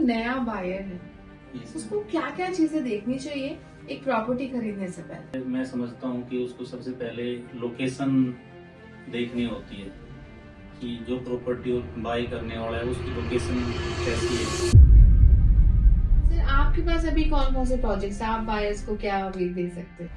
नया बायर है उसको क्या क्या चीजें देखनी चाहिए एक प्रॉपर्टी खरीदने से पहले? मैं समझता हूँ कि उसको सबसे पहले लोकेशन देखनी होती है कि जो प्रॉपर्टी बाई करने वाला है उसकी लोकेशन कैसी है। सर, आपके पास अभी कौन कौन से प्रोजेक्ट्स हैं? आप बायर्स को क्या अभी दे सकते हैं?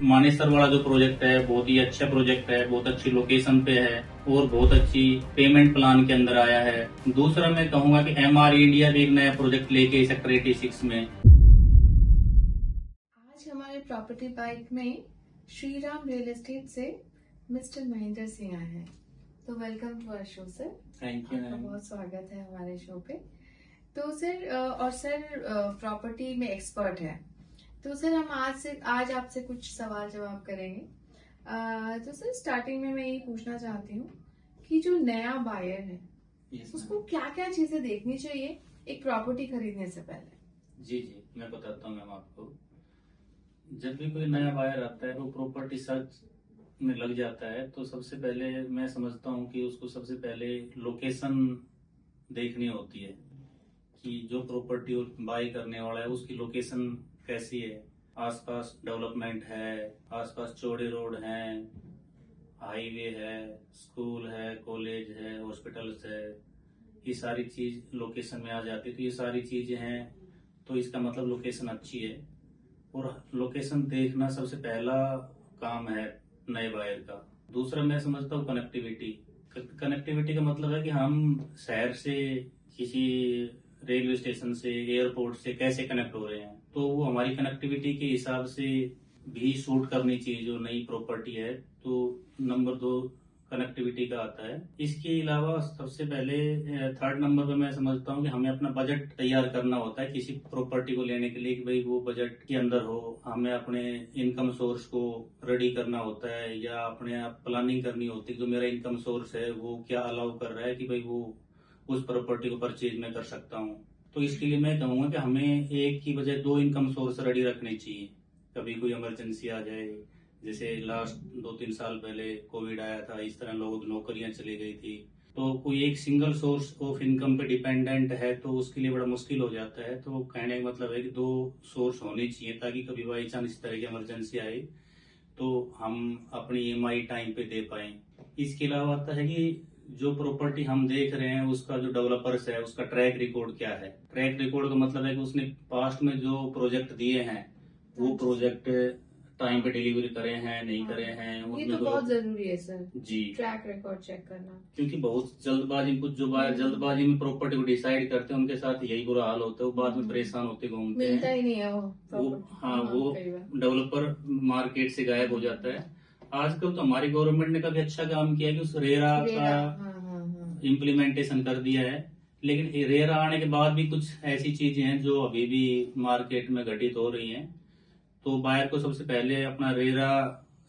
मानेसर वाला जो प्रोजेक्ट है बहुत ही अच्छा प्रोजेक्ट है, बहुत अच्छी लोकेशन पे है और बहुत अच्छी पेमेंट प्लान के अंदर आया है। दूसरा मैं कहूँगा कि MR इंडिया भी एक नया प्रोजेक्ट लेके सेक्टर 86 में। आज हमारे प्रॉपर्टी बाइट में श्रीराम रियल एस्टेट से मिस्टर महेंद्र सिंह आए हैं, तो welcome to our show sir. Thank you आपका मैम। बहुत स्वागत है हमारे शो पे। तो सर और सर प्रॉपर्टी में एक्सपर्ट है, तो सर हम आज आपसे कुछ सवाल जवाब करेंगे। तो सर स्टार्टिंग में मैं यही पूछना चाहती हूँ कि जो नया बायर है उसको क्या क्या चीजें देखनी चाहिए एक प्रॉपर्टी खरीदने से पहले? जी जी, मैं बताता हूँ मैम आपको। जब भी कोई नया बायर आता है वो प्रॉपर्टी सर्च में लग जाता है तो सबसे पहले मैं समझता हूँ कि उसको सबसे पहले लोकेशन देखनी होती है कि जो प्रॉपर्टी बाई करने वाला है उसकी लोकेशन कैसी है। आसपास डेवलपमेंट है, आसपास चौड़े रोड हैं, हाईवे है, स्कूल है, कॉलेज है, हॉस्पिटल्स है, ये सारी चीज लोकेशन में आ जाती है। तो ये सारी चीजें हैं तो इसका मतलब लोकेशन अच्छी है। और लोकेशन देखना सबसे पहला काम है नए बायर का। दूसरा मैं समझता हूँ कनेक्टिविटी। कनेक्टिविटी का मतलब है कि हम शहर से किसी रेलवे स्टेशन से, एयरपोर्ट से कैसे कनेक्ट हो रहे हैं, तो वो हमारी कनेक्टिविटी के हिसाब से भी शूट करनी चाहिए जो नई प्रॉपर्टी है। तो नंबर 2 कनेक्टिविटी का आता है। इसके अलावा सबसे पहले थर्ड नंबर पे मैं समझता हूँ कि हमें अपना बजट तैयार करना होता है किसी प्रॉपर्टी को लेने के लिए कि भाई वो बजट के अंदर हो। हमें अपने इनकम सोर्स को रेडी करना होता है या अपने आप प्लानिंग करनी होती है जो मेरा इनकम सोर्स है वो क्या अलाउ कर रहा है कि भाई वो उस प्रॉपर्टी को परचेज में कर सकता हूँ। तो इसके लिए मैं कहूँगा कि हमें एक की बजाय 2 इनकम सोर्स रेडी रखने चाहिए। कभी कोई इमरजेंसी आ जाए, जैसे लास्ट 2-3 साल पहले कोविड आया था, इस तरह लोगों की नौकरियां चली गई थी, तो कोई एक सिंगल सोर्स ऑफ इनकम पे डिपेंडेंट है तो उसके लिए बड़ा मुश्किल हो जाता है। तो कहने का मतलब है कि 2 सोर्स होने चाहिए ताकि कभी बाई चांस इस तरह की इमरजेंसी आए तो हम अपनी EMI टाइम पे दे पाए। इसके अलावा आता है कि जो प्रॉपर्टी हम देख रहे हैं उसका जो डेवलपर्स है उसका ट्रैक रिकॉर्ड क्या है। ट्रैक रिकॉर्ड का मतलब है कि उसने पास्ट में जो प्रोजेक्ट दिए हैं वो प्रोजेक्ट टाइम पे डिलीवरी करे हैं नहीं करे हैं, ये उनमें तो बहुत जरूरी है सर, जी। ट्रैक रिकॉर्ड चेक करना। क्योंकि बहुत जल्दबाजी, कुछ जो बायर जल्दबाजी में प्रॉपर्टी को डिसाइड करते हैं उनके साथ यही बुरा हाल होता है, वो बाद में परेशान होते घूमते मिलता हैं। ही नहीं है वो वो प्रॉपर्टी। हाँ, वो कई बार डेवलपर मार्केट से गायब हो जाता है। आजकल तो हमारी गवर्नमेंट ने काफी अच्छा काम किया है कि उस रेरा का इम्प्लीमेंटेशन कर दिया है। लेकिन रेरा आने के बाद भी कुछ ऐसी चीजें हैं जो अभी भी मार्केट में घटित हो रही हैं। तो बायर को सबसे पहले अपना रेरा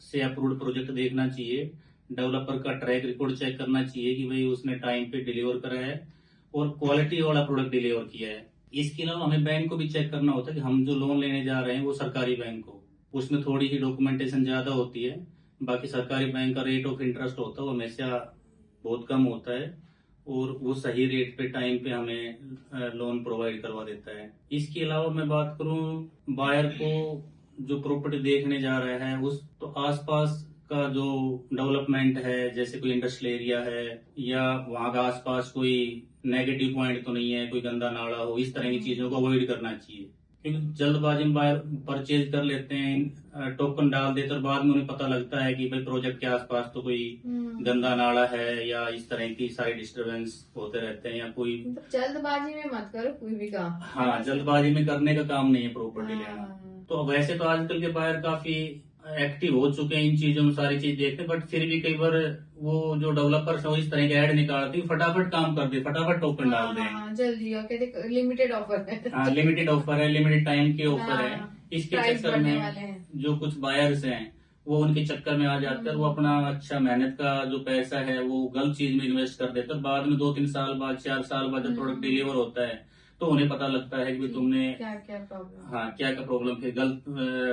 से अप्रूव्ड प्रोजेक्ट देखना चाहिए, डेवलपर का ट्रैक रिकॉर्ड चेक करना चाहिए कि भाई उसने टाइम पे डिलीवर करा है और क्वालिटी वाला प्रोडक्ट डिलीवर किया है। इसके अलावा हमें बैंक को भी चेक करना होता है कि हम जो लोन लेने जा रहे हैं वो सरकारी बैंक हो, उसमें थोड़ी सी डॉक्यूमेंटेशन ज्यादा होती है। बाकी सरकारी बैंक का रेट ऑफ इंटरेस्ट होता है वो हमेशा बहुत कम होता है और वो सही रेट पे टाइम पे हमें लोन प्रोवाइड करवा देता है। इसके अलावा मैं बात करूं बायर को जो प्रॉपर्टी देखने जा रहा है उस तो आसपास का जो डेवलपमेंट है, जैसे कोई इंडस्ट्रियल एरिया है या वहां का आसपास कोई नेगेटिव पॉइंट तो नहीं है, कोई गंदा नाला हो, इस तरह की चीजों को अवॉइड करना चाहिए। क्योंकि जल्दबाजी में बायर परचेज कर लेते हैं, टोकन डाल देते और बाद में उन्हें पता लगता है कि भाई प्रोजेक्ट के आसपास तो कोई गंदा नाला है या इस तरह की सारी डिस्टरबेंस होते रहते हैं या कोई। जल्दबाजी में मत करो कोई भी काम। हाँ, जल्दबाजी में करने का काम नहीं है प्रॉपर्टी लेना। तो वैसे तो आजकल के बायर काफी एक्टिव हो चुके हैं इन चीजों में, सारी चीज देखते हैं, बट फिर भी कई बार वो जो डेवलपर्स है इस तरह के ऐड निकालते हैं, फटाफट काम कर दे, फटाफट टोकन डाल दें। जल्दी और कहते लिमिटेड ऑफर है। हाँ, लिमिटेड ऑफर है, लिमिटेड टाइम के ऑफर है। इसके चक्कर में जो कुछ बायर्स हैं वो उनके चक्कर में आ जाते हैं, वो अपना अच्छा मेहनत का जो पैसा है वो गलत चीज में इन्वेस्ट कर देते हैं। बाद में 2-3 साल बाद, 4 साल बाद जब प्रोडक्ट डिलीवर होता है तो उन्हें पता लगता है कि तुमने क्या क्या प्रॉब्लम, हाँ क्या क्या प्रॉब्लम थी, गलत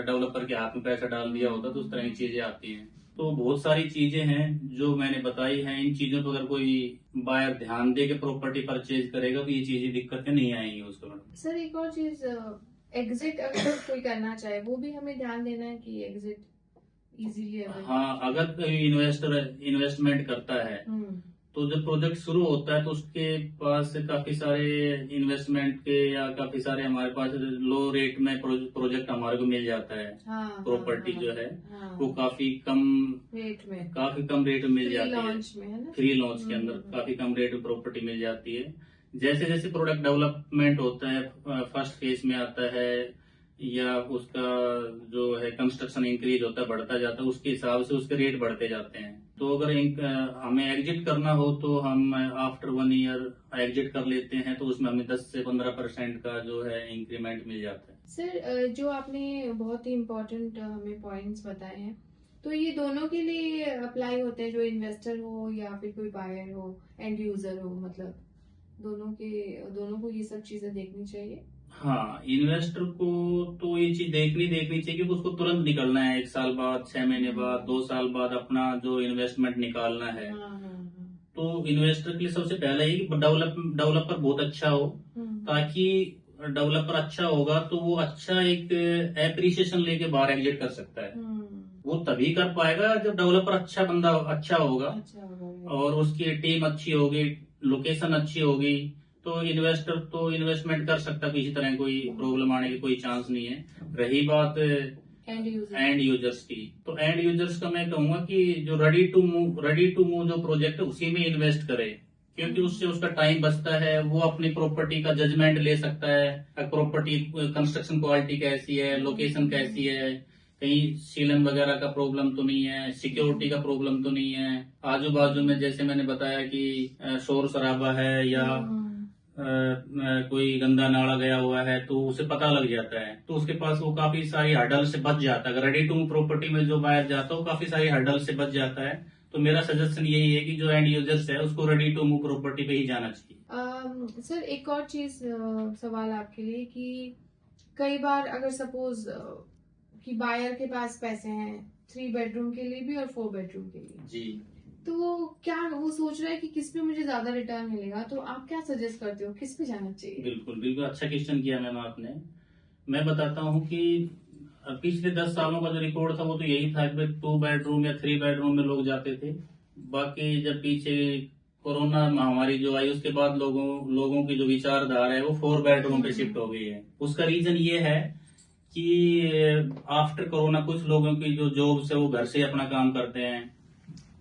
डेवलपर के हाथ में पैसा डाल दिया होता, तो उस तरह की चीजें आती हैं। तो बहुत सारी चीजें हैं जो मैंने बताई हैं। इन चीजों पर अगर कोई बायर ध्यान दे के प्रॉपर्टी परचेज करेगा तो ये चीजें दिक्कतें नहीं आएंगी उसको मैडम। सर एक और चीज, एग्जिट अगर कोई करना चाहे वो भी हमें ध्यान देना है कि एग्जिट इजीली अवेलेबल। हाँ, अगर कोई इन्वेस्टर इन्वेस्टमेंट करता है तो जब प्रोजेक्ट शुरू होता है तो उसके पास काफी सारे इन्वेस्टमेंट के या काफी सारे हमारे पास लो रेट में प्रोजेक्ट हमारे को मिल जाता है। हाँ, प्रॉपर्टी हाँ, जो है हाँ, वो काफी कम रेट में मिल जाती है। लॉन्च में है ना, फ्री लॉन्च के अंदर काफी कम रेट में प्रॉपर्टी मिल जाती है। जैसे जैसे प्रोडक्ट डेवलपमेंट होता है, फर्स्ट फेज में आता है या उसका जो है कंस्ट्रक्शन इंक्रीज होता है, बढ़ता जाता है, उसके हिसाब से उसके रेट बढ़ते जाते हैं। तो अगर हमें एग्जिट करना हो तो हम आफ्टर 1 ईयर एग्जिट कर लेते हैं, तो उसमें हमें 10 से 15% का जो है इंक्रीमेंट मिल जाता है। सर जो आपने बहुत ही इम्पोर्टेंट हमें पॉइंट्स बताए हैं, तो ये दोनों के लिए अप्लाई होते हैं, जो इन्वेस्टर हो या फिर कोई बायर हो, एंड यूजर हो, मतलब दोनों को ये सब चीजें देखनी चाहिए। हाँ, इन्वेस्टर को तो ये चीज देखनी चाहिए कि उसको तुरंत निकलना है, 1 साल बाद, 6 महीने बाद, 2 साल बाद अपना जो इन्वेस्टमेंट निकालना है। तो इन्वेस्टर के लिए सबसे पहले ही डेवलपर बहुत अच्छा हो, ताकि डेवलपर अच्छा होगा तो वो अच्छा एक एप्रिसिएशन लेके बाहर एग्जिट कर सकता है। वो तभी कर पाएगा जब डेवलपर अच्छा होगा और उसकी टीम अच्छी होगी, लोकेशन अच्छी होगी, तो इन्वेस्टर तो इन्वेस्टमेंट कर सकता है, किसी तरह कोई प्रॉब्लम आने की कोई चांस नहीं है। रही बात एंड यूजर्स की, तो एंड यूजर्स का मैं कहूंगा कि जो रेडी टू मूव जो प्रोजेक्ट है उसी में इन्वेस्ट करे, क्योंकि उससे उसका टाइम बचता है। वो अपनी प्रॉपर्टी का जजमेंट ले सकता है, प्रॉपर्टी कंस्ट्रक्शन क्वालिटी कैसी है, लोकेशन कैसी है, कहीं सीलन वगैरह का प्रॉब्लम तो नहीं है, सिक्योरिटी का प्रॉब्लम तो नहीं है, आजू बाजू में जैसे मैंने बताया कि शोर शराबा है या कोई गंदा नाला गया हुआ है, तो उसे पता लग जाता है। तो उसके पास वो काफी सारी हर्डल से बच जाता है। अगर रेडी टू प्रॉपर्टी में जो बायर जाता है वो काफी सारी हर्डल से बच जाता है। तो मेरा सजेशन यही है कि जो एंड यूजर्स है उसको रेडी टू मूव प्रॉपर्टी पे ही जाना चाहिए। सर एक और चीज, सवाल आपके लिए कि कई बार अगर सपोज कि बायर के पास पैसे हैं 3 बेडरूम के लिए भी और 4 बेडरूम के लिए जी, तो क्या वो सोच रहा है कि किस पे मुझे ज्यादा रिटर्न मिलेगा, तो आप क्या सजेस्ट करते हो, किस पे जाना चाहिए? बिल्कुल अच्छा क्वेश्चन किया मैम आपने। मैं बताता हूँ कि पिछले 10 सालों का जो रिकॉर्ड था वो तो यही था कि 2 बेडरूम या 3 बेडरूम में लोग जाते थे। बाकी जब पीछे कोरोना महामारी जो आई उसके बाद लोगों की जो विचारधारा है वो 4 बेडरूम पे शिफ्ट हो गई है। उसका रीजन ये है कि आफ्टर कोरोना कुछ लोगों की जो जॉब से वो घर से अपना काम करते हैं,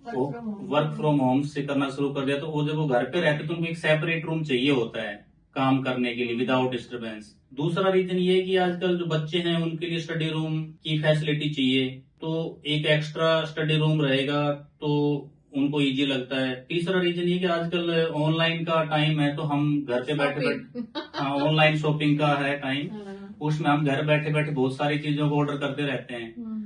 वर्क फ्रॉम होम से करना शुरू कर दिया। तो वो जब वो घर पे रहते तो उनको एक सेपरेट रूम चाहिए होता है काम करने के लिए विदाउट डिस्टरबेंस। दूसरा रीजन ये है कि आजकल जो बच्चे हैं उनके लिए स्टडी रूम की फैसिलिटी चाहिए, तो एक एक्स्ट्रा स्टडी रूम रहेगा तो उनको इजी लगता है। तीसरा रीजन ये कि आजकल ऑनलाइन का टाइम है, तो हम घर पे बैठे हाँ, ऑनलाइन शॉपिंग का है टाइम, उसमें हम घर बैठे बैठे बहुत सारी चीजों को ऑर्डर करते रहते हैं।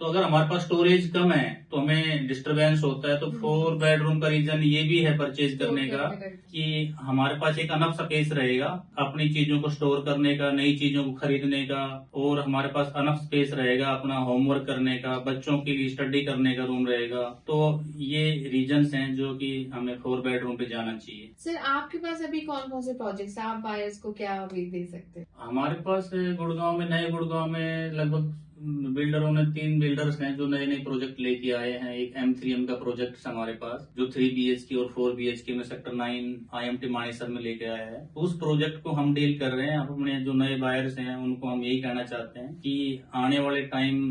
तो अगर हमारे पास स्टोरेज कम है तो हमें डिस्टरबेंस होता है। तो 4 बेडरूम का रीजन ये भी है परचेज करने का कि हमारे पास एक अनफ स्पेस रहेगा अपनी चीजों को स्टोर करने का, नई चीजों को खरीदने का, और हमारे पास अनफ स्पेस रहेगा अपना होमवर्क करने का, बच्चों के लिए स्टडी करने का रूम रहेगा। तो ये रीजंस हैं जो कि हमें 4 बेडरूम पे जाना चाहिए। सर आपके पास अभी कौन कौन से प्रोजेक्ट्स, आप बायर्स को क्या अभी दे सकते हैं? हमारे पास नए गुड़गांव में लगभग बिल्डरों ने 3 बिल्डर्स हैं जो नए नए प्रोजेक्ट लेके आए हैं। एक M3M का प्रोजेक्ट हमारे पास जो 3 BHK और 4 BHK में सेक्टर 9 IMT मानेसर में लेके आया है। उस प्रोजेक्ट को हम डील कर रहे हैं। अपने जो नए बायर्स हैं उनको हम यही कहना चाहते हैं कि आने वाले टाइम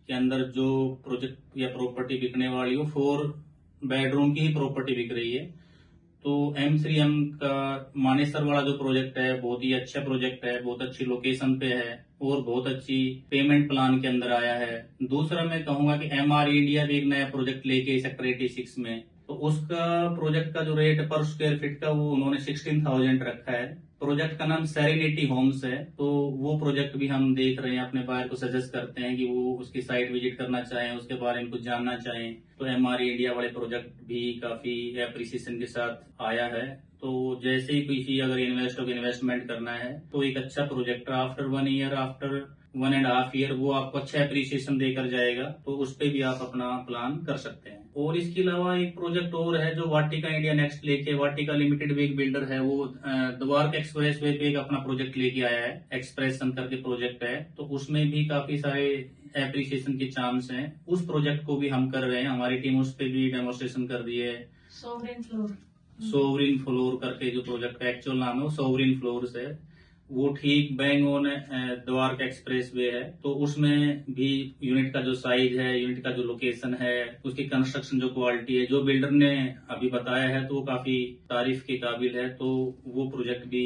के अंदर जो प्रोजेक्ट या प्रॉपर्टी बिकने वाली हो, 4 बेडरूम की ही प्रॉपर्टी बिक रही है। तो M3M का मानेसर वाला जो प्रोजेक्ट है बहुत ही अच्छा प्रोजेक्ट है, बहुत अच्छी लोकेशन पे है और बहुत अच्छी पेमेंट प्लान के अंदर आया है। दूसरा मैं कहूंगा कि MR इंडिया भी एक नया प्रोजेक्ट लेके सेक्टर 86 में, तो उसका प्रोजेक्ट का जो रेट पर स्क्वायर फीट का वो उन्होंने 16,000 रखा है। प्रोजेक्ट का नाम सेरेनिटी होम्स है। तो वो प्रोजेक्ट भी हम देख रहे हैं, अपने बायर को सजेस्ट करते हैं कि वो उसकी साइट विजिट करना चाहें, उसके बारे में कुछ जानना चाहें। तो MR इंडिया वाले प्रोजेक्ट भी काफी एप्रिसिएशन के साथ आया है। तो जैसे ही किसी अगर इन्वेस्टर को इन्वेस्टमेंट करना है तो एक अच्छा project after 1 year after 1.5 year वो आपको अच्छा अप्रिसिएशन देकर जाएगा, तो उस पे भी आप अपना प्लान कर सकते हैं। और इसके अलावा एक प्रोजेक्ट और है जो वाटिका इंडिया नेक्स्ट लेके, वाटिका लिमिटेड भी एक बिल्डर है, वो द्वारका एक्सप्रेस वे पे एक अपना प्रोजेक्ट लेके आया है, एक्सप्रेशन करके प्रोजेक्ट है, तो उसमें भी काफी सारे एप्रिसिएशन के चांस हैं। उस प्रोजेक्ट को भी हम कर रहे हैं, हमारी टीम उस पे भी डेमोस्ट्रेशन कर रही है। सोवरिन फ्लोर करके जो प्रोजेक्ट का एक्चुअल नाम है वो सोवरिन फ्लोर्स है, वो ठीक bang on Dwarka express way है। तो उसमें भी यूनिट का जो साइज है, यूनिट का जो लोकेशन है, उसकी कंस्ट्रक्शन जो क्वालिटी है, जो बिल्डर ने अभी बताया है, तो वो काफी तारीफ के काबिल है। तो वो प्रोजेक्ट भी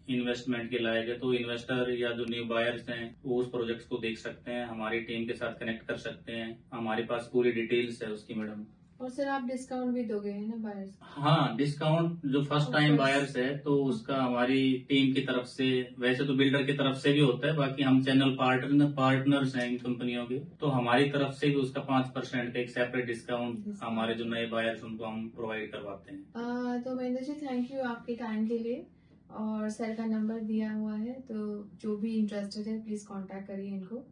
इन्वेस्टमेंट के लायक है। तो इन्वेस्टर या जो न्यू बायर्स हैं वो उस प्रोजेक्ट को देख सकते हैं, हमारी टीम के साथ कनेक्ट कर सकते हैं, हमारे पास पूरी डिटेल्स है उसकी मैडम। और सर आप डिस्काउंट भी दोगे है ना बायर्स? हाँ, डिस्काउंट जो फर्स्ट टाइम बायर्स है तो उसका हमारी टीम की तरफ से, वैसे तो बिल्डर की तरफ से भी होता है, बाकी हम चैनल पार्टनर्स हैं इन कंपनियों के, तो हमारी तरफ से भी उसका 5% का एक सेपरेट डिस्काउंट हमारे जो नए बायर्स उनको हम प्रोवाइड करवाते हैं। तो महेंद्र जी थैंक यू आपके टाइम के लिए, और सर का नंबर दिया हुआ है, तो जो भी इंटरेस्टेड है प्लीज कांटेक्ट करिए इनको,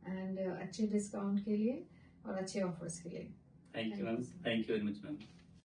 एंड अच्छे डिस्काउंट के लिए और अच्छे ऑफर्स के लिए। Thank you ma'am, thank you very much ma'am.